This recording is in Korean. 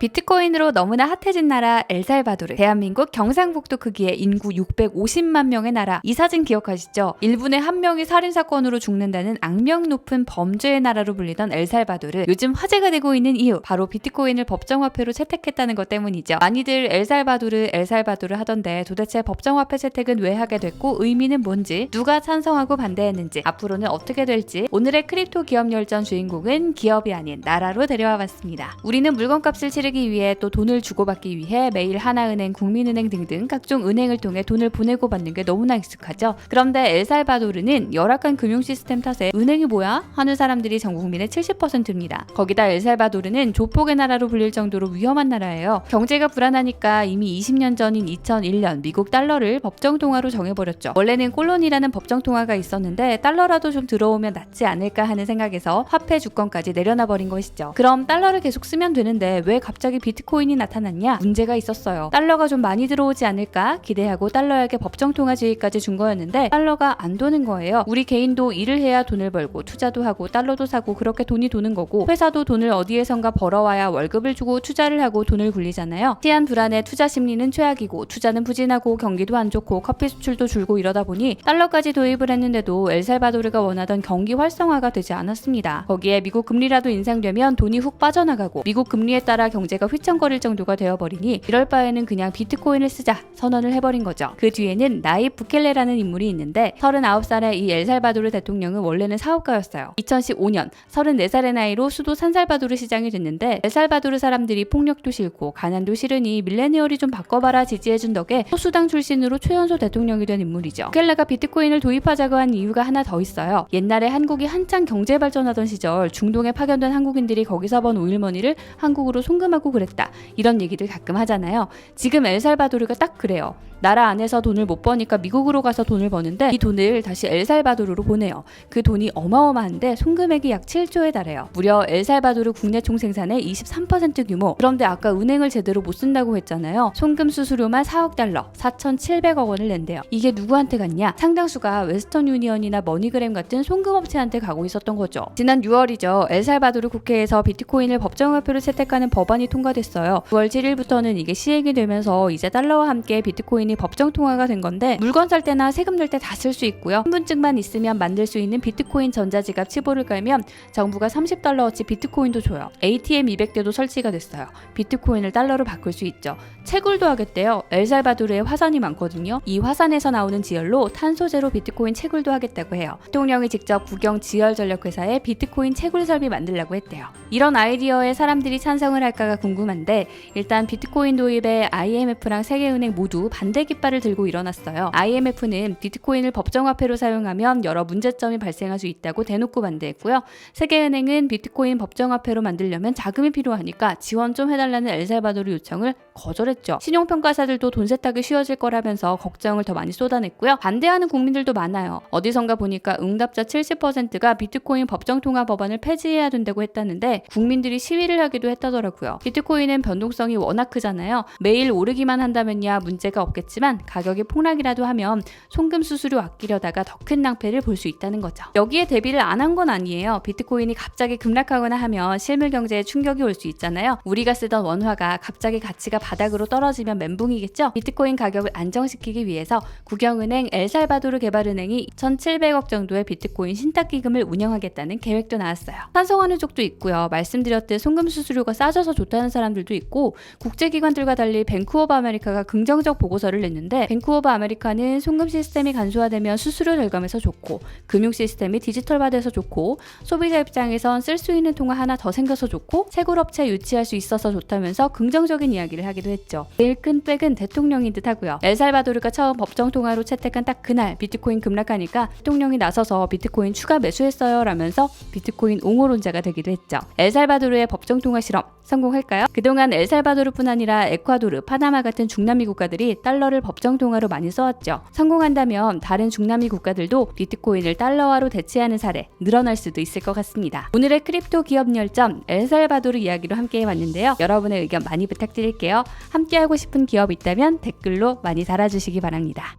비트코인으로 너무나 핫해진 나라 엘살바도르. 대한민국 경상북도 크기의 인구 650만 명의 나라. 이 사진 기억하시죠? 1분에 1명이 살인사건으로 죽는다는 악명 높은 범죄의 나라로 불리던 엘살바도르. 요즘 화제가 되고 있는 이유, 바로 비트코인을 법정화폐로 채택했다는 것 때문이죠. 많이들 엘살바도르 하던데 도대체 법정화폐 채택은 왜 하게 됐고 의미는 뭔지, 누가 찬성하고 반대했는지, 앞으로는 어떻게 될지, 오늘의 크립토 기업 열전 주인공은 기업이 아닌 나라로 데려와 봤습니다. 우리는 물건값을 치르기 위해, 또 돈을 주고받기 위해 매일 하나은행, 국민은행 등등 각종 은행을 통해 돈을 보내고 받는 게 너무나 익숙하죠. 그런데 엘살바도르는 열악한 금융 시스템 탓에 은행이 뭐야? 하는 사람들이 전 국민의 70%입니다. 거기다 엘살바도르는 조폭의 나라로 불릴 정도로 위험한 나라예요. 경제가 불안하니까 이미 20년 전인 2001년 미국 달러를 법정통화로 정해버렸죠. 원래는 콜론이라는 법정통화가 있었는데 달러라도 좀 들어오면 낫지 않을까 하는 생각에서 화폐 주권까지 내려놔버린 것이죠. 그럼 달러를 계속 쓰면 되는데 왜 갑자기 비트코인이 나타났냐? 문제가 있었어요. 달러가 좀 많이 들어오지 않을까 기대하고 달러에게 법정통화 지위까지 준 거였는데 달러가 안 도는 거예요. 우리 개인도 일을 해야 돈을 벌고 투자도 하고 달러도 사고 그렇게 돈이 도는 거고, 회사도 돈을 어디에선가 벌어와야 월급을 주고 투자를 하고 돈을 굴리잖아요. 시한 불안에 투자 심리는 최악이고 투자는 부진하고 경기도 안 좋고 커피 수출도 줄고 이러다 보니 달러까지 도입을 했는데도 엘살바도르가 원하던 경기 활성화가 되지 않았습니다. 거기에 미국 금리라도 인상되면 돈이 훅 빠져나가고 미국 금리에 따라 경제가 휘청거릴 정도가 되어버리니 이럴 바에는 그냥 비트코인을 쓰자 선언을 해버린 거죠. 그 뒤에는 나입 부켈레라는 인물이 있는데 39살의 이 엘살바도르 대통령은 원래는 사업가였어요. 2015년 34살의 나이로 수도 산살바도르 시장이 됐는데 엘살바도르 사람들이 폭력도 싫고 가난도 싫으니 밀레니얼이 좀 바꿔봐라 지지해준 덕에 소수당 출신으로 최연소 대통령이 된 인물이죠. 부켈레가 비트코인을 도입하자고 한 이유가 하나 더 있어요. 옛날에 한국이 한창 경제 발전하던 시절 중동에 파견된 한국인들이 거기서 번 오일머니를 한국으로 송금하고 그랬다, 이런 얘기들 가끔 하잖아요. 지금 엘살바도르가 딱 그래요. 나라 안에서 돈을 못 버니까 미국으로 가서 돈을 버는데 이 돈을 다시 엘살바도르로 보내요. 그 돈이 어마어마한데 송금액이 약 7조에 달해요. 무려 엘살바도르 국내 총생산의 23% 규모. 그런데 아까 은행을 제대로 못 쓴다고 했잖아요. 송금 수수료만 4억 달러, 4,700억 원을 낸대요. 이게 누구한테 갔냐? 상당수가 웨스턴 유니언이나 머니그램 같은 송금업체한테 가고 있었던 거죠. 지난 6월이죠. 엘살바도르 국회에서 비트코인을 법정화폐로 채택하는 법안이 통과됐어요. 9월 7일부터는 이게 시행이 되면서 이제 달러와 함께 비트코인이 법정 통화가 된 건데, 물건 살 때나 세금 낼 때 다 쓸 수 있고요. 신분증만 있으면 만들 수 있는 비트코인 전자지갑 치보를 깔면 정부가 30달러어치 비트코인도 줘요. ATM 200대도 설치가 됐어요. 비트코인을 달러로 바꿀 수 있죠. 채굴도 하겠대요. 엘살바도르에 화산이 많거든요. 이 화산에서 나오는 지열로 탄소 제로 비트코인 채굴도 하겠다고 해요. 대통령이 직접 국영 지열전력회사에 비트코인 채굴 설비 만들려고 했대요. 이런 아이디어에 사람들이 찬성을 할까가 궁금한데, 일단 비트코인 도입에 IMF랑 세계은행 모두 반대 깃발을 들고 일어났어요. IMF는 비트코인을 법정화폐로 사용하면 여러 문제점이 발생할 수 있다고 대놓고 반대했고요. 세계은행은 비트코인 법정화폐로 만들려면 자금이 필요하니까 지원 좀 해달라는 엘살바도르 요청을 거절했죠. 신용평가사들도 돈 세탁이 쉬워질 거라면서 걱정을 더 많이 쏟아냈고요. 반대하는 국민들도 많아요. 어디선가 보니까 응답자 70%가 비트코인 법정통화 법안을 폐지해야 된다고 했다는데 국민들이 시위를 하기도 했다더라고요. 비트코인은 변동성이 워낙 크잖아요. 매일 오르기만 한다면야 문제가 없겠지만 가격이 폭락이라도 하면 송금 수수료 아끼려다가 더 큰 낭패를 볼 수 있다는 거죠. 여기에 대비를 안 한 건 아니에요. 비트코인이 갑자기 급락하거나 하면 실물 경제에 충격이 올 수 있잖아요. 우리가 쓰던 원화가 갑자기 가치가 바닥으로 떨어지면 멘붕이겠죠. 비트코인 가격을 안정시키기 위해서 국영은행, 엘살바도르 개발은행이 1,700억 정도의 비트코인 신탁기금을 운영하겠다는 계획도 나왔어요. 찬성하는 쪽도 있고요. 말씀드렸듯 송금 수수료가 싸져서 좋다는 사람들도 있고, 국제기관들과 달리 뱅크 오브 아메리카가 긍정적 보고서를 냈는데, 뱅크 오브 아메리카는 송금 시스템이 간소화되면 수수료 절감해서 좋고, 금융 시스템이 디지털화돼서 좋고, 소비자 입장에선 쓸 수 있는 통화 하나 더 생겨서 좋고, 채굴업체 유치할 수 있어서 좋다면서 긍정적인 이야기를 하기도 했죠. 제일 큰 백은 대통령인 듯 하고요. 엘살바도르가 처음 법정통화로 채택한 딱 그날 비트코인 급락하니까 대통령이 나서서 비트코인 추가 매수했어요 라면서 비트코인 옹호론자가 되기도 했죠. 엘살바도르의 법정통화 실험 성공할까요? 그동안 엘살바도르뿐 아니라 에콰도르, 파나마 같은 중남미 국가들이 달러를 법정통화로 많이 써왔죠. 성공한다면 다른 중남미 국가들도 비트코인을 달러화로 대체하는 사례 늘어날 수도 있을 것 같습니다. 오늘의 크립토 기업 열전 엘살바도르 이야기로 함께 해봤는데요. 여러분의 의견 많이 부탁드릴게요. 함께하고 싶은 기업 있다면 댓글로 많이 달아주시기 바랍니다.